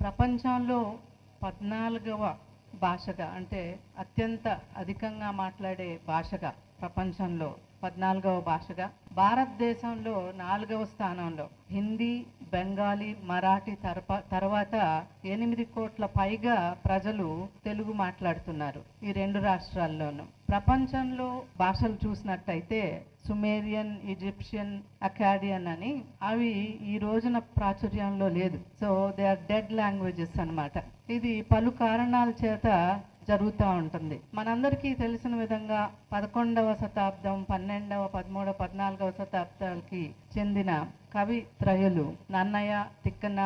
ప్రపంచంలో 14వ భాషగా అంటే అత్యంత అధికంగా మాట్లాడే భాషగా ప్రపంచంలో 14వ భాషగా భారతదేశంలో 4వ స్థానంలో హిందీ, బెంగాలీ, మరాఠీ తర్వాత 8 కోట్ల పైగా ప్రజలు తెలుగు మాట్లాడుతున్నారు ఈ రెండు రాష్ట్రాల్లోనూ. ప్రపంచంలో భాషలు చూసినట్టయితే సుమేరియన్, ఈజిప్షియన్, అకాడియన్ అని అవి ఈ రోజున ప్రాచుర్యంలో లేదు. So they are dead languages అన్నమాట. ఇది పలు కారణాల చేత జరుగుతూ ఉంటుంది. మనందరికీ తెలిసిన విధంగా 11వ శతాబ్దం, 12వ, 13వ, 14వ శతాబ్దాలకి చెందిన కవి త్రయులు నన్నయ్య, తిక్కన,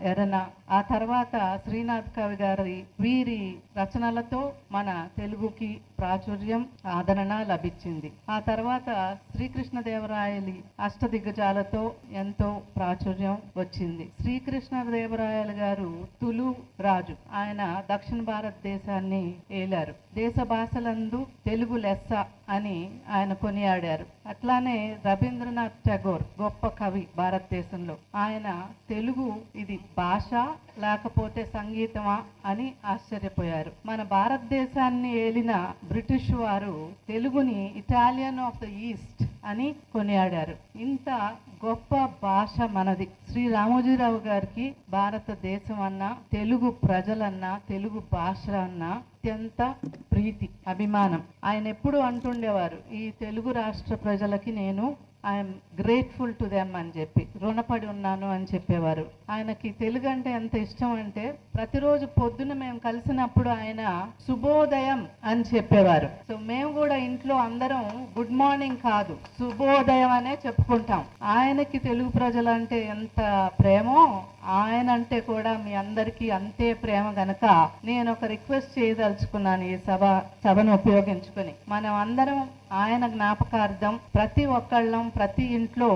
ఎర్రన, ఆ తర్వాత శ్రీనాథ్ కవి గారి వీరి రచనలతో మన తెలుగుకి ప్రాచుర్యం, ఆదరణ లభించింది. ఆ తర్వాత శ్రీకృష్ణదేవరాయలి అష్టదిగ్గజాలతో ఎంతో ప్రాచుర్యం వచ్చింది. శ్రీకృష్ణదేవరాయలు గారు తులు రాజు. ఆయన దక్షిణ భారతదేశాన్ని ఏలారు. దేశ భాషలందు తెలుగు లెస్స అని ఆయన కొనియాడారు. అట్లానే రవీంద్రనాథ్ ఠాగూర్ గొప్ప కవి భారతదేశంలో. ఆయన తెలుగు ఇది భాష లేకపోతే సంగీతమా అని ఆశ్చర్యపోయారు. మన భారతదేశాన్ని ఏలిన బ్రిటిష్ వారు తెలుగుని ఇటాలియన్ ఆఫ్ ద ఈస్ట్ అని కొనియాడారు. ఇంత గొప్ప భాష మనది. శ్రీ రామోజీరావు గారికి భారతదేశం అన్నా, తెలుగు ప్రజలన్నా, తెలుగు భాష అన్నా అత్యంత ప్రీతి, అభిమానం. ఆయన ఎప్పుడు అంటుండేవారు, ఈ తెలుగు రాష్ట్ర ప్రజలకి నేను ఐఎమ్ గ్రేట్ఫుల్ టు దెమ్ అని చెప్పి, రుణపడి ఉన్నాను అని చెప్పేవారు. ఆయనకి తెలుగు అంటే ఎంత ఇష్టం అంటే ప్రతిరోజు పొద్దున మేము కలిసినప్పుడు ఆయన శుభోదయం అని చెప్పేవారు. సో మేము కూడా ఇంట్లో అందరం గుడ్ మార్నింగ్ కాదు, శుభోదయం అనే చెప్పుకుంటాం. ఆయనకి తెలుగు ప్రజలంటే ఎంత ప్రేమో ఆయన అంటే కూడా మీ అందరికీ అంతే ప్రేమ గనక నేను ఒక రిక్వెస్ట్ చేయదలుచుకున్నాను ఈ సభను ఉపయోగించుకొని. మనం అందరం ఆయన జ్ఞాపకార్థం ప్రతి ఒక్కళ్ళం ప్రతి ఇంట్లో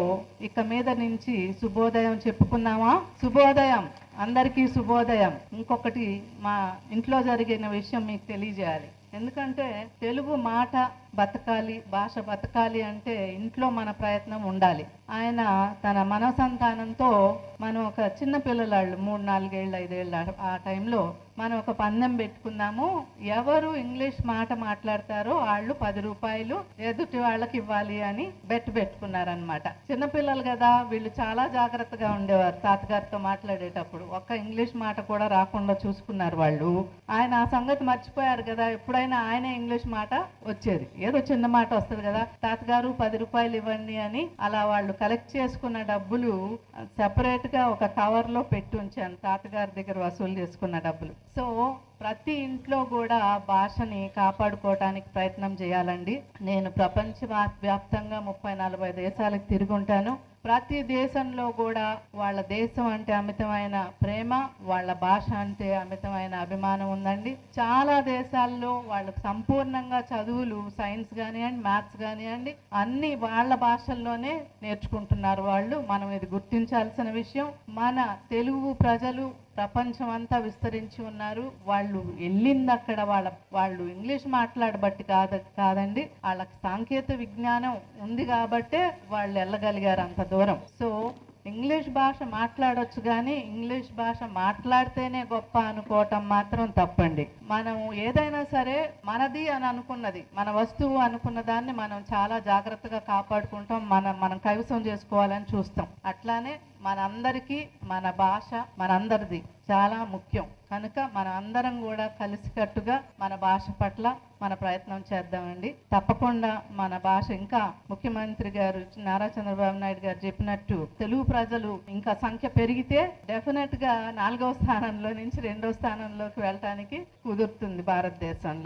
ఇక మీద నుంచి శుభోదయం చెప్పుకున్నామా? శుభోదయం, అందరికీ శుభోదయం. ఇంకొకటి మా ఇంట్లో జరిగిన విషయం మీకు తెలియజేయాలి. ఎందుకంటే తెలుగు మాట బతకాలి, భాష బతకాలి అంటే ఇంట్లో మన ప్రయత్నం ఉండాలి. ఆయన తన మనసంతానంతో మనం ఒక చిన్న పిల్లలాళ్ళు 3, 4 ఏళ్ళు, 5 ఏళ్ళు ఆ టైంలో మనం ఒక పందెం పెట్టుకున్నాము. ఎవరు ఇంగ్లీష్ మాట మాట్లాడతారో వాళ్ళు 10 రూపాయలు ఎదుటి వాళ్ళకి ఇవ్వాలి అని పెట్టుకున్నారనమాట. చిన్నపిల్లలు కదా, వీళ్ళు చాలా జాగ్రత్తగా ఉండేవారు. తాతగారితో మాట్లాడేటప్పుడు ఒక్క ఇంగ్లీష్ మాట కూడా రాకుండా చూసుకున్నారు వాళ్ళు. ఆయన ఆ సంగతి మర్చిపోయారు కదా. ఎప్పుడైనా ఆయనే ఇంగ్లీష్ మాట వచ్చేది, ఏదో చిన్న మాట వస్తుంది కదా, తాతగారు 10 రూపాయలు ఇవ్వండి అని. అలా వాళ్ళు కలెక్ట్ చేసుకున్న డబ్బులు సెపరేట్ గా ఒక కవర్ లో పెట్టి ఉంచాను, తాతగారి దగ్గర వసూలు చేసుకున్న డబ్బులు. సో ప్రతి ఇంట్లో కూడా భాషని కాపాడుకోవడానికి ప్రయత్నం చేయాలండి. నేను ప్రపంచ వ్యాప్తంగా 30-40 దేశాలకు తిరిగి ఉంటాను. ప్రతి దేశంలో కూడా వాళ్ళ దేశం అంటే అమితమైన ప్రేమ, వాళ్ళ భాష అంటే అమితమైన అభిమానం ఉందండి. చాలా దేశాల్లో వాళ్ళకు సంపూర్ణంగా చదువులు, సైన్స్ కానివ్వండి, మ్యాథ్స్ కానివ్వండి, అన్ని వాళ్ళ భాషల్లోనే నేర్చుకుంటున్నారు వాళ్ళు. మనం ఇది గుర్తించాల్సిన విషయం. మన తెలుగు ప్రజలు ప్రపంచం అంతా విస్తరించి ఉన్నారు. వాళ్ళు వెళ్ళింది అక్కడ వాళ్ళు ఇంగ్లీష్ మాట్లాడబట్టి కాదండి, వాళ్ళకి సాంకేతిక విజ్ఞానం ఉంది కాబట్టే వాళ్ళు వెళ్ళగలిగారు అంత దూరం. సో ఇంగ్లీష్ భాష మాట్లాడొచ్చు కానీ ఇంగ్లీష్ భాష మాట్లాడితేనే గొప్ప అనుకోవటం మాత్రం తప్పండి. మనం ఏదైనా సరే మనది అని అనుకున్నది, మన వస్తువు అనుకున్న దాన్ని మనం చాలా జాగ్రత్తగా కాపాడుకుంటాం, మనం కైవసం చేసుకోవాలని చూస్తాం. అట్లానే మనందరికీ మన భాష మనందరిది చాలా ముఖ్యం కనుక మనం అందరం కూడా కలిసికట్టుగా మన భాష పట్ల మన ప్రయత్నం చేద్దామండి. తప్పకుండా మన భాష ఇంకా ముఖ్యమంత్రి గారు నారా చంద్రబాబు నాయుడు గారు చెప్పినట్టు తెలుగు ప్రజలు ఇంకా సంఖ్య పెరిగితే డెఫినెట్ గా 4వ స్థానంలో నుంచి 2వ స్థానంలోకి వెళ్ళటానికి కుదురుతుంది భారతదేశంలో.